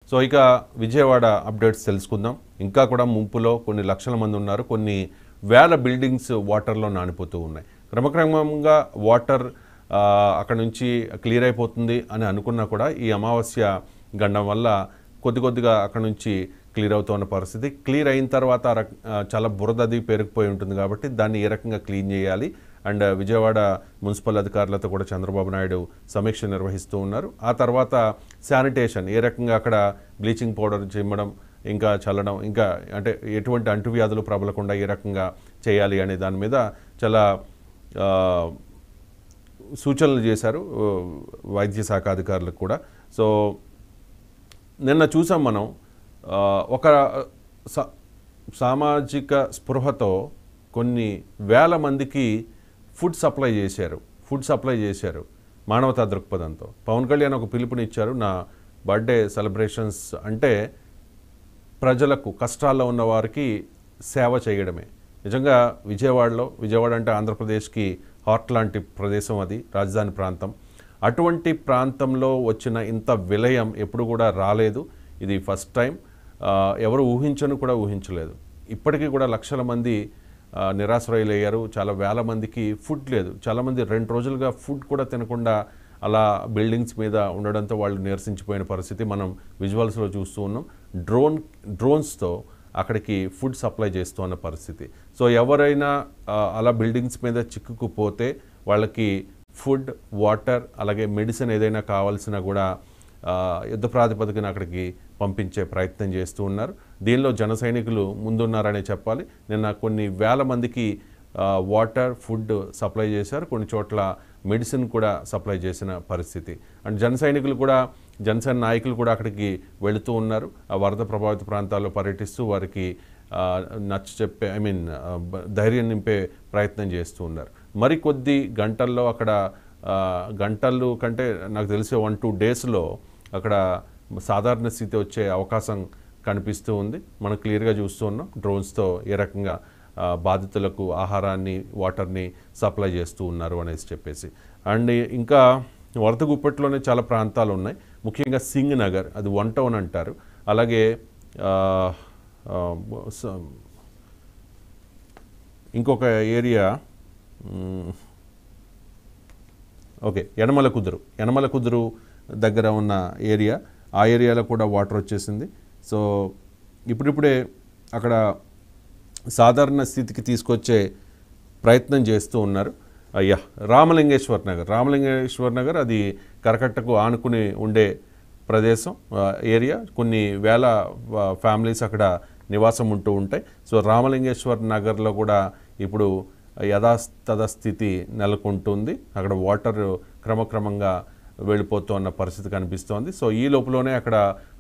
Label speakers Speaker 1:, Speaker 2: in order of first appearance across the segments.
Speaker 1: So ఇక Vijayawada updates తెలుసుకుందాం. ఇంకా కూడా ముంపులో కొన్ని లక్షల మంది ఉన్నారు. కొన్ని వేల బిల్డింగ్స్ వాటర్లో నానిపోతూ ఉన్నాయి. క్రమక్రమంగా వాటర్ అక్కడ నుంచి క్లియర్ అయిపోతుంది అని అనుకున్నా కూడా ఈ అమావాస్య గండం వల్ల కొద్దిగా అక్కడ నుంచి క్లియర్ అవుతున్న పరిస్థితి. క్లియర్ అయిన తర్వాత చాలా బురదది పేరుకుపోయి ఉంటుంది కాబట్టి దాన్ని ఏ రకంగా క్లీన్ చేయాలి అండ్ విజయవాడ మున్సిపల్ అధికారులతో కూడా చంద్రబాబు నాయుడు సమీక్ష నిర్వహిస్తూ ఉన్నారు. ఆ తర్వాత శానిటేషన్ ఏ రకంగా అక్కడ బ్లీచింగ్ పౌడర్ చిమ్మడం ఇంకా చల్లడం ఇంకా అంటే ఎటువంటి అంటువ్యాధులు ప్రబలకుండా ఏ రకంగా చేయాలి అనే దాని మీద చాలా సూచనలు చేశారు వైద్య శాఖ అధికారులకు కూడా. సో నిన్న చూసాం మనం ఒక సామాజిక స్పృహతో కొన్ని వేల మందికి ఫుడ్ సప్లై చేశారు మానవతా దృక్పథంతో. పవన్ కళ్యాణ్ ఒక పిలుపునిచ్చారు, నా బర్త్డే సెలబ్రేషన్స్ అంటే ప్రజలకు కష్టాల్లో ఉన్న వారికి సేవ చేయడమే. నిజంగా విజయవాడ అంటే ఆంధ్రప్రదేశ్కి హార్ట్ లాంటి ప్రదేశం, అది రాజధాని ప్రాంతం. అటువంటి ప్రాంతంలో వచ్చిన ఇంత విలయం ఎప్పుడు కూడా రాలేదు. ఇది ఫస్ట్ టైం. ఎవరు ఊహించలేదు. ఇప్పటికీ కూడా లక్షల మంది నిరాశ్రయులయ్యారు. చాలా వేల మందికి ఫుడ్ లేదు. చాలామంది 2 రోజులుగా ఫుడ్ కూడా తినకుండా అలా బిల్డింగ్స్ మీద ఉండడంతో వాళ్ళు నీరసించిపోయిన పరిస్థితి మనం విజువల్స్లో చూస్తూ ఉన్నాం. డ్రోన్స్తో అక్కడికి ఫుడ్ సప్లై చేస్తూ ఉన్న పరిస్థితి. సో ఎవరైనా అలా బిల్డింగ్స్ మీద చిక్కుకుపోతే వాళ్ళకి ఫుడ్, వాటర్ అలాగే మెడిసిన్ ఏదైనా కావాల్సినా కూడా యుద్ధ ప్రాతిపదికన అక్కడికి పంపించే ప్రయత్నం చేస్తూ ఉన్నారు. దీనిలో జన సైనికులు ముందున్నారనే చెప్పాలి. నిన్న కొన్ని వేల మందికి వాటర్, ఫుడ్ సప్లై చేశారు. కొన్ని చోట్ల మెడిసిన్ కూడా సప్లై చేసిన పరిస్థితి. అండ్ జనసేన నాయకులు కూడా అక్కడికి వెళుతూ ఉన్నారు. ఆ వరద ప్రభావిత ప్రాంతాల్లో పర్యటిస్తూ వారికి ధైర్యం నింపే ప్రయత్నం చేస్తూ ఉన్నారు. మరికొద్ది గంటల్లో అక్కడ గంటలు కంటే నాకు తెలిసే 1-2 డేస్లో అక్కడ సాధారణ స్థితి వచ్చే అవకాశం కనిపిస్తూ ఉంది. మనం క్లియర్గా చూస్తూ ఉన్నాం డ్రోన్స్తో ఏ రకంగా బాధితులకు ఆహారాన్ని, వాటర్ని సప్లై చేస్తూ ఉన్నారు అనేసి చెప్పేసి. అండ్ ఇంకా వరద గుప్పట్లోనే చాలా ప్రాంతాలు ఉన్నాయి. ముఖ్యంగా సింగ్ నగర్, అది 1 టౌన్ అంటారు. అలాగే ఇంకొక ఏరియా యనమల కుదురు దగ్గర ఉన్న ఏరియా, ఆ ఏరియాలో కూడా వాటర్ వచ్చేసింది. సో ఇప్పుడిప్పుడే అక్కడ సాధారణ స్థితికి తీసుకొచ్చే ప్రయత్నం చేస్తూ ఉన్నారు. రామలింగేశ్వర్ నగర్ అది కరకట్టకు ఆనుకుని ఉండే ప్రదేశం, ఏరియా. కొన్ని వేల ఫ్యామిలీస్ అక్కడ నివాసం ఉంటూ ఉంటాయి. సో రామలింగేశ్వర్ నగర్లో కూడా ఇప్పుడు యథాతథ స్థితి నెలకొంటుంది. అక్కడ వాటర్ క్రమక్రమంగా వెళ్ళిపోతున్న పరిస్థితి కనిపిస్తోంది. సో ఈ లోపలనే అక్కడ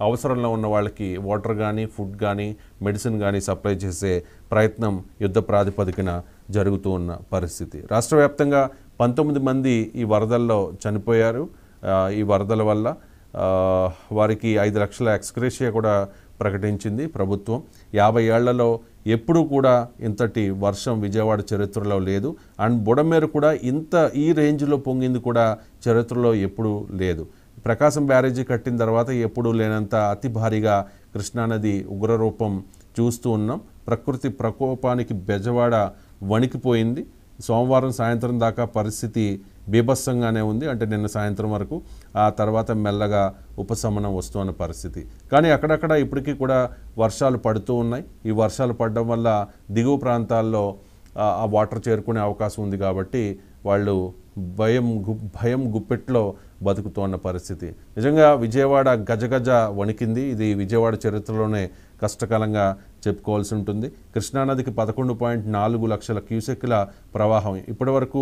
Speaker 1: అవసరంలో ఉన్న వాళ్ళకి వాటర్ కానీ, ఫుడ్ కానీ, మెడిసిన్ కానీ సప్లై చేసే ప్రయత్నం యుద్ధ ప్రాతిపదికన జరుగుతూ ఉన్న పరిస్థితి. రాష్ట్ర వ్యాప్తంగా 19 మంది ఈ వరదల్లో చనిపోయారు. ఈ వరదల వల్ల వారికి 5 లక్షల ఎక్స్గ్రేషియా కూడా ప్రకటించింది ప్రభుత్వం. 50 ఏళ్లలో ఎప్పుడూ కూడా ఇంతటి వర్షం విజయవాడ చరిత్రలో లేదు. అండ్ బుడమేరు కూడా ఈ రేంజ్లో పొంగింది కూడా చరిత్రలో ఎప్పుడూ లేదు. ప్రకాశం బ్యారేజీ కట్టిన తర్వాత ఎప్పుడూ లేనంత అతి భారీగా కృష్ణానది ఉగ్రరూపం చూస్తూ ఉన్నాం. ప్రకృతి ప్రకోపానికి బెజవాడ వణికిపోయింది. సోమవారం సాయంత్రం దాకా పరిస్థితి బీభత్సంగానే ఉంది. అంటే నిన్న సాయంత్రం వరకు. ఆ తర్వాత మెల్లగా ఉపశమనం వస్తున్న పరిస్థితి. కానీ అక్కడక్కడ ఇప్పటికీ కూడా వర్షాలు పడుతూ ఉన్నాయి. ఈ వర్షాలు పడడం వల్ల దిగువ ప్రాంతాల్లో ఆ వాటర్ చేరుకునే అవకాశం ఉంది కాబట్టి వాళ్ళు భయం గుప్పెట్లో బతుకుతున్న పరిస్థితి. నిజంగా విజయవాడ గజగజ వణికింది. ఇది విజయవాడ చరిత్రలోనే కష్టకాలంగా చెప్పుకోవాల్సి ఉంటుంది. కృష్ణానదికి 11.4 లక్షల క్యూసెక్కుల ప్రవాహం ఇప్పటి వరకు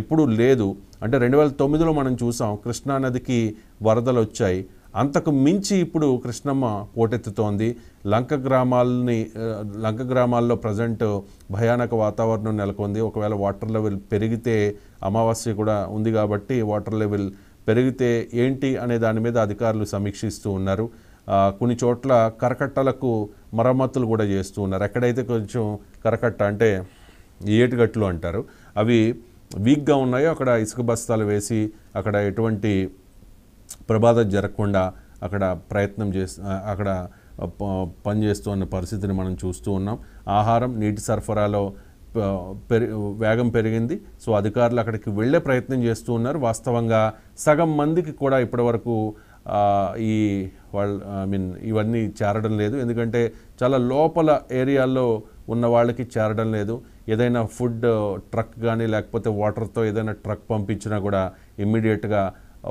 Speaker 1: ఎప్పుడూ లేదు. అంటే 2009లో మనం చూసాం కృష్ణానదికి వరదలు వచ్చాయి. అంతకు మించి ఇప్పుడు కృష్ణమ్మ పోటెత్తుతోంది. లంక గ్రామాల్లో ప్రజెంట్ భయానక వాతావరణం నెలకొంది. ఒకవేళ వాటర్ లెవెల్ పెరిగితే, అమావాస్య కూడా ఉంది కాబట్టి వాటర్ లెవెల్ పెరిగితే ఏంటి అనే దాని మీద అధికారులు సమీక్షిస్తూ ఉన్నారు. కొన్ని చోట్ల కరకట్టలకు మరమ్మతులు కూడా చేస్తూ ఉన్నారు. ఎక్కడైతే కొంచెం కరకట్ట అంటే ఏటుగట్లు అంటారు, అవి వీక్గా ఉన్నాయో అక్కడ ఇసుక బస్తాలు వేసి అక్కడ ఎటువంటి ప్రమాదం జరగకుండా అక్కడ ప్రయత్నం అక్కడ పనిచేస్తూ ఉన్న పరిస్థితిని మనం చూస్తూ ఉన్నాం. ఆహారం, నీటి సరఫరాలో వేగం పెరిగింది. సో అధికారులు అక్కడికి వెళ్ళే ప్రయత్నం చేస్తూ ఉన్నారు. వాస్తవంగా సగం మందికి కూడా ఇప్పటివరకు ఈ ఇవన్నీ చేరడం లేదు. ఎందుకంటే చాలా లోపల ఏరియాల్లో ఉన్న వాళ్ళకి చేరడం లేదు. ఏదైనా ఫుడ్ ట్రక్ కానీ లేకపోతే వాటర్తో ఏదైనా ట్రక్ పంపించినా కూడా ఇమ్మీడియట్గా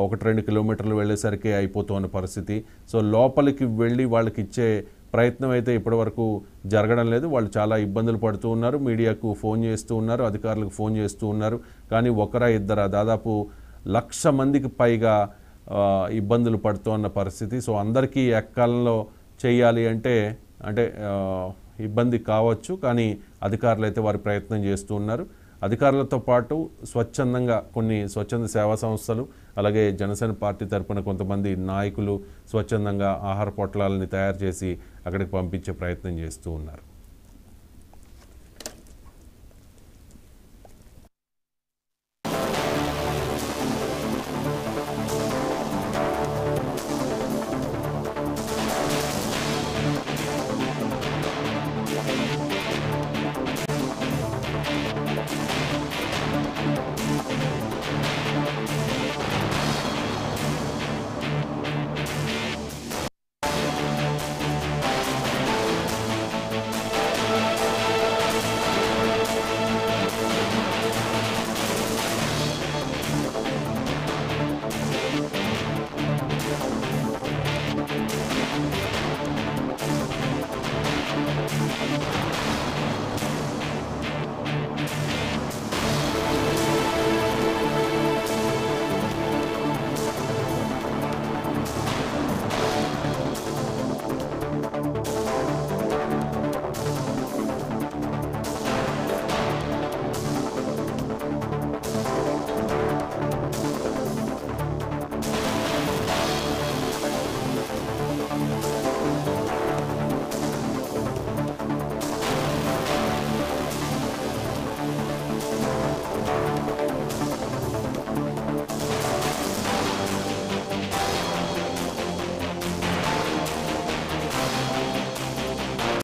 Speaker 1: 1-2 కిలోమీటర్లు వెళ్ళేసరికి అయిపోతున్న పరిస్థితి. సో లోపలికి వెళ్ళి వాళ్ళకి ఇచ్చే ప్రయత్నం అయితే ఇప్పటివరకు జరగడం లేదు. వాళ్ళు చాలా ఇబ్బందులు పడుతూ ఉన్నారు. మీడియాకు ఫోన్ చేస్తూ ఉన్నారు, అధికారులకు ఫోన్ చేస్తూ ఉన్నారు. కానీ ఒకరా ఇద్దరా దాదాపు 1,00,000 మందికి పైగా ఇబ్బందులు పడుతున్న పరిస్థితి. సో అందరికీ ఏకకాలంలో చేయాలి అంటే ఇబ్బంది కావచ్చు. కానీ అధికారులు అయితే వారి ప్రయత్నం చేస్తూ ఉన్నారు. అధికారులతో పాటు స్వచ్ఛందంగా కొన్ని స్వచ్ఛంద సేవా సంస్థలు, అలాగే జనసేన పార్టీ తరపున కొంతమంది నాయకులు స్వచ్ఛందంగా ఆహార పొట్లాలని తయారు చేసి అక్కడికి పంపించే ప్రయత్నం చేస్తూ ఉన్నారు.